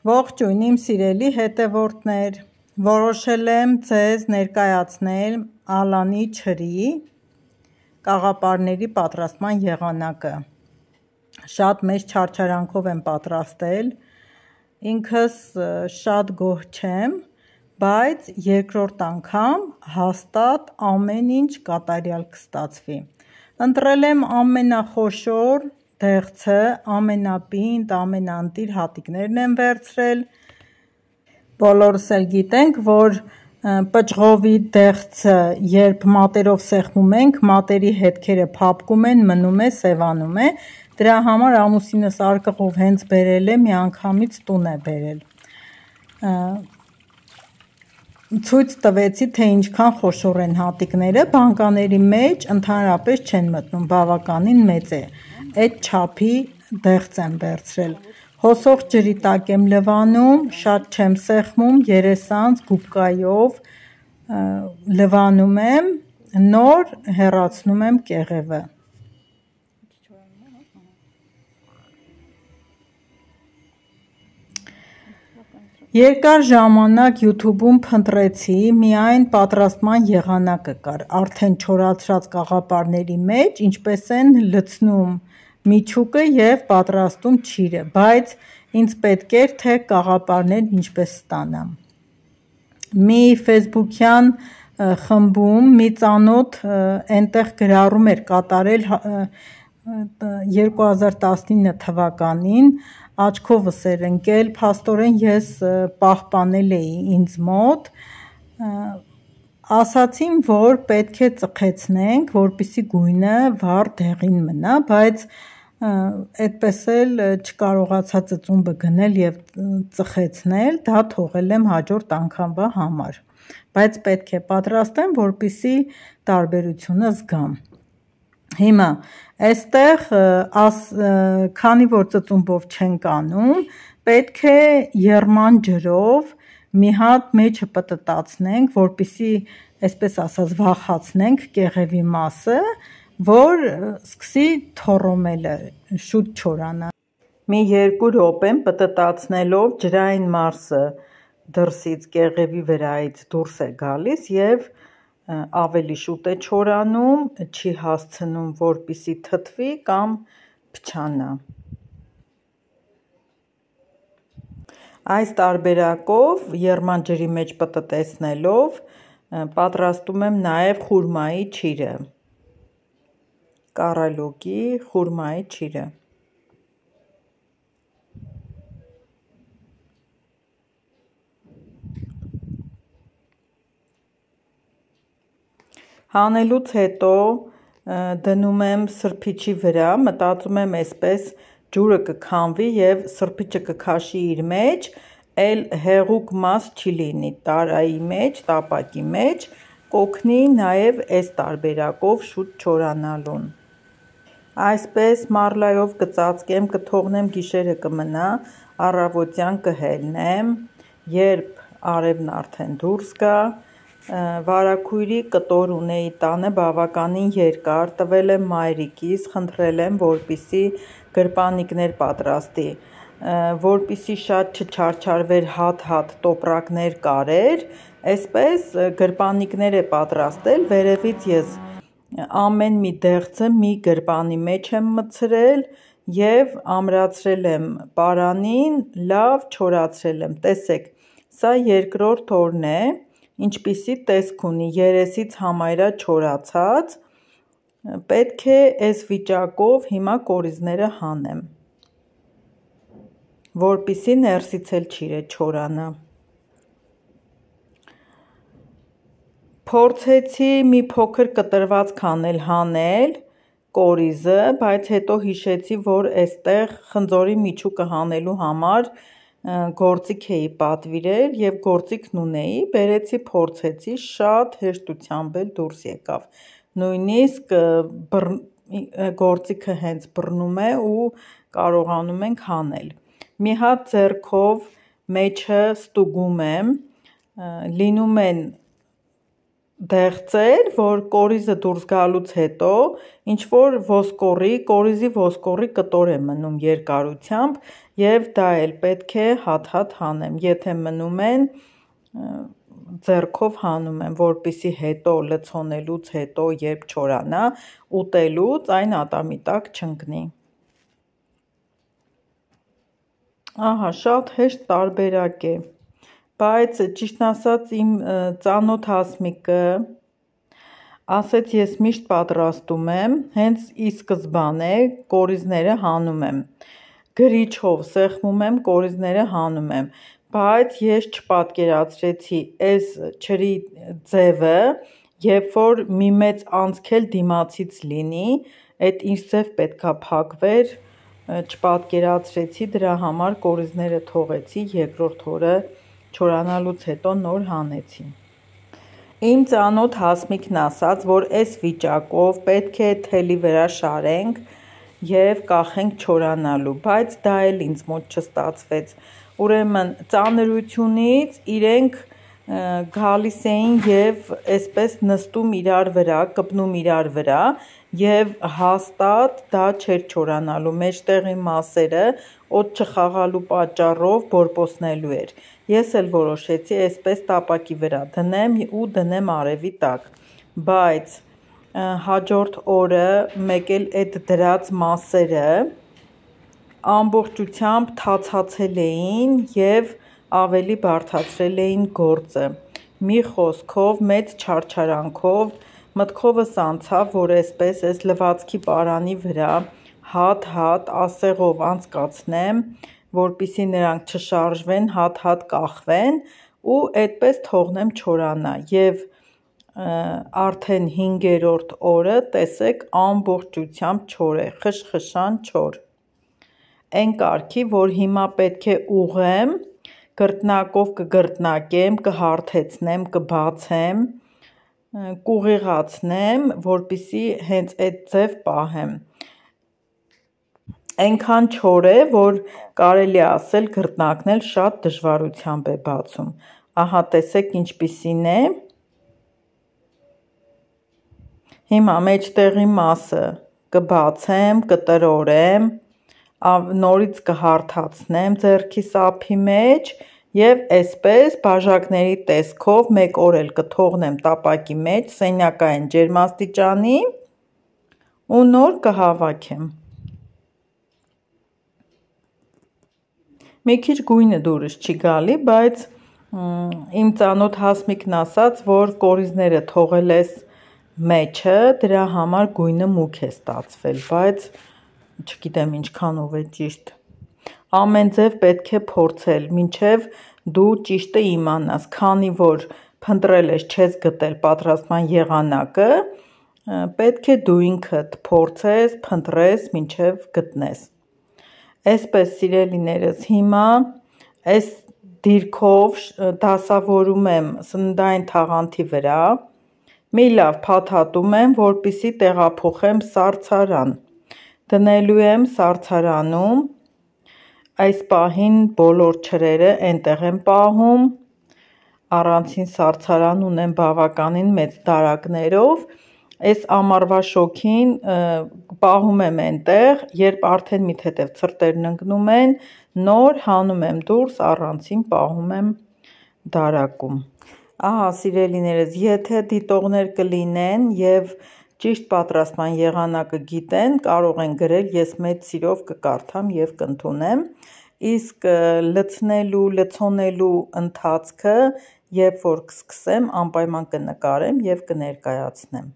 Ողջույն իմ սիրելի հետևորդներ, որոշել եմ ձեզ ներկայացնել ալանի չրի կաղապարների պատրաստման եղանակը։ Շատ մեծ չարչարանքով եմ պատրաստել, ինքս շատ գոհ չեմ, բայց երկրորդ անգամ հաստատ ամեն ինչ կատարյալ կստացվի։ Ընտրել եմ ամենախոշոր դեղցը, ամենապինդ, ամենաընտիր հատիկներն եմ վերցրել։ Բոլորս էլ գիտենք, որ պճղովի դեղցը, երբ մատերով սեղմում ենք, մատերի հետքերը փափկում են, մնում է, սևանում է։ Դրա համար ամուսինս արկղով հենց բերել է, միանգամից տուն է բերել։ Ցույց տվեցի, թե ինչքան խոշոր են հատիկները, բանկաների մեջ ընդհանրապես չեն մտնում, բավականին մեծ է։ Այդ չափի դեղց եմ վերցրել։ Հոսող ջրի տակ եմ լվանում, շատ չեմ սեղմում, 30 գուբկայով լվանում եմ, նոր հեռացնում եմ կեղևը։ Երկար ժամանակ YouTube-ում փնտրեցի, միայն պատրաստման եղանակը կար, արդեն չորացրած կաղապարների մեջ ինչպես են լցնում միջուկը և պատրաստում չիրը, բայց ինձ պետք էր, թե կաղապարներն ինչպես ստանամ։ Մի ֆեյսբուքյան խմբում մի ծանոթ այնտեղ գրառում էր կատարել 2019 թվականին, աչքովս էր ընկել, փաստորեն ես պահպանել էի ինձ մոտ, ասացին, որ պետք է ծխեցնենք, որպեսզի գույնը վառ դեղին մնա, բայց այդպես էլ չկարողացա ծծումբը գնել և ծխեցնել, դա թողել եմ հաջորդ անգամվա համար, բայց պետք է պատրաստեմ, որպեսզի տարբերությունը զգամ։ Հիմա այստեղ, քանի որ ծծումբով չենք անում, պետք է եռման ջրով մի հատ մեջը պտտացնենք, որպեսզի, այսպես ասած, վախացնենք կեղևի մասը, որ սկսի թոռոմելը, շուտ չորանա։ Մի 2 րոպե պտտացնելով ջրային մարսը դրսից կեղևի վրայից դուրս է գալիս և ավելի շուտ է չորանում, չի հասցնում, որպեսզի թթվի կամ փչանա։ Այս տարբերակով եռման ջրի մեջ պտտեցնելով պատրաստում եմ նաև խուրմայի չիրը, կառալոկի խուրմայի չիրը։ Հանելուց հետո դնում եմ սրբիչի վրա, մտածում եմ այսպես ջուրը կքամվի և սրբիչը կքաշի իր մեջ, էլ հեղուկ մաս չի լինի տարայի մեջ, տապակի մեջ, կօգնի նաև այս տարբերակով շուտ չորանալուն։ Այսպես մարլայով կծածկեմ, կթողնեմ գիշերը կմնա, առավոտյան կհելնեմ, երբ արևն արդեն դուրս գա, վարագույրի կտոր ունեի տանը բավականին երկար, տվել եմ մայրիկիս, խնդրել եմ, որպեսզի գրպանիկներ պատրաստի, որպեսզի շատ չչարչարվեր, հատ-հատ տոպրակներ կարեր, այսպես գրպանիկներ է պատրաստել, վերևից ես ամեն մի դեղցը մի գրպանի մեջ եմ մտցրել և ամրացրել եմ պարանին, լավ չորացրել եմ, տեսեք, սա երկրորդ օրն է, ինչպիսի տեսք ունի, երեսից համարյա չորացած, պետք է այս վիճակով հիմա կորիզները հանեմ, որպեսզի ներսից էլ չիրը չորանա։ Փորձեցի մի փոքր կտրված քանել հանել կորիզը, բայց հետո հիշեցի, որ այստեղ խնձորի միջուկը հանելու համար գործիք էի պատվիրել և գործիքն ունեի, բերեցի փորձեցի, շատ հեշտությամբ էլ դուրս եկավ, նույնիսկ գործիքը հենց բռնում է ու կարողանում ենք հանել։ Մի հատ ձեռքով մեջը ստուգում եմ, լինում են դեղցեր, որ կորիզը դուրս գալուց հետո ինչ-որ կորիզի ոսկորի կտոր է մնում երկարությամբ և դա էլ պետք է հատ-հատ հանեմ, եթե մնում են ձեռքով հանում եմ, որպեսզի հետո լցոնելուց հետո երբ չորանա, ուտելուց այն ատամի տակ չընկնի։ Ահա, շատ հեշտ տարբերակ է, բայց ճիշտն ասած իմ ծանոթ հասմիկը ասեց ես միշտ պատրաստում եմ, հենց ի սկզբանե կորիզները հանում եմ, գրիչով սեղմում եմ, կորիզները հանում եմ, բայց ես չպատկերացրեցի այս ջրի ձևը, երբ որ մի մեծ անցք էլ դիմացից լինի, այդ ինչ ձև պետքա փակվեր, չպատկերացրեցի, դրա համար կորիզները թողեցի, երկրորդ օրը չորանալուց հետո նոր հանեցի։ Իմ ծանոթ հասմիկն ասաց, որ այս վիճակով պետք է թելի վրա շարենք և կախենք չորանալու, բայց դա էլ ինձ մոտ չստացվեց, ուրեմն ծանրությունից իրենք գալիս էին և այսպես նստում իրար վրա, կպնում իրար վրա և հաստատ դա չէր չորանալու, մեջտեղի մասերը օդ չխաղալու պատճառով բորբոսնելու էր, ես էլ որոշեցի այսպես տապակի վրա դնեմ ու դնեմ արևի տակ, բայց հաջորդ օրը մեկ էլ այդ դրած մասերը ամբողջությամբ թացացել էին և ավելի բարդացրել էին գործը, մի խոսքով մեծ չարչարանքով մտքովս անցավ, որ այսպես այս լվացքի պարանի վրա հատ-հատ ասեղով անցկացնեմ, որպեսզի նրանք չշարժվեն, հատ-հատ կախվեն ու այդպես թողնեմ չորանա և արդեն 5-րդ օրը տեսեք ամբողջությամբ չոր է, խշխշան չոր, այն կարգի, որ հիմա պետք է ուղղեմ, գրտնակով կգրտնակեմ, կհարթեցնեմ, կբացեմ, կուղիղացնեմ, որպեսզի հենց այդ ձև պահեմ, այնքան չոր է, որ կարելի է ասել գրտնակն էլ շատ դժվարությամբ է բացում, ահա տեսեք ինչպիսին է, հիմա մեջտեղի մասը կբացեմ, կտրորեմ, նորից կհարթացնեմ ձեռքիս ափի մեջ և այսպես բաժակների տեսքով մեկ օր էլ կթողնեմ տապակի մեջ սենյակային ջերմաստիճանի ու նոր կհավաքեմ։ Մի քիչ գույնը դուրս չի գալի, բայց իմ ծանոթ հասմիկն ասաց, որ կորիզները թողել ես մեջը, դրա համար գույնը մուգ է ստացվել, բայց չգիտեմ ինչքանով է ճիշտ, ամեն ձև պետք է փորձել, մինչև դու ճիշտը իմանաս, քանի որ փնտրել ես, չես գտել պատրաստման եղանակը, պետք է դու ինքդ փորձես, փնտրես, մինչև գտնես, այսպես սիրելիներս, հիմա այս դիրքով դասավորում եմ սննդային թաղանթի վրա, մի լավ փաթաթում եմ, որպեսզի տեղափոխեմ սառցարան, դնելու եմ սառցարանում, այս պահին բոլոր ջրերը այնտեղ եմ պահում, առանցին սառցարան ունեմ բավականին մեծ դարակներով, այս ամառվա շոգին պահում եմ այնտեղ, երբ արդեն մի թեթև ցրտերն ընկնում են, նոր հանում եմ դուրս, առանցին պահում եմ դարակում։ Ահա սիրելիներս, եթե դիտողներ կլինեն և ճիշտ պատրաստման եղանակը գիտեն, կարող են գրել, ես մեծ սիրով կկարդամ և կընդունեմ, իսկ լցնելու, լցոնելու ընթացքը, երբ որ կսկսեմ, անպայման կնկարեմ և կներկայացնեմ։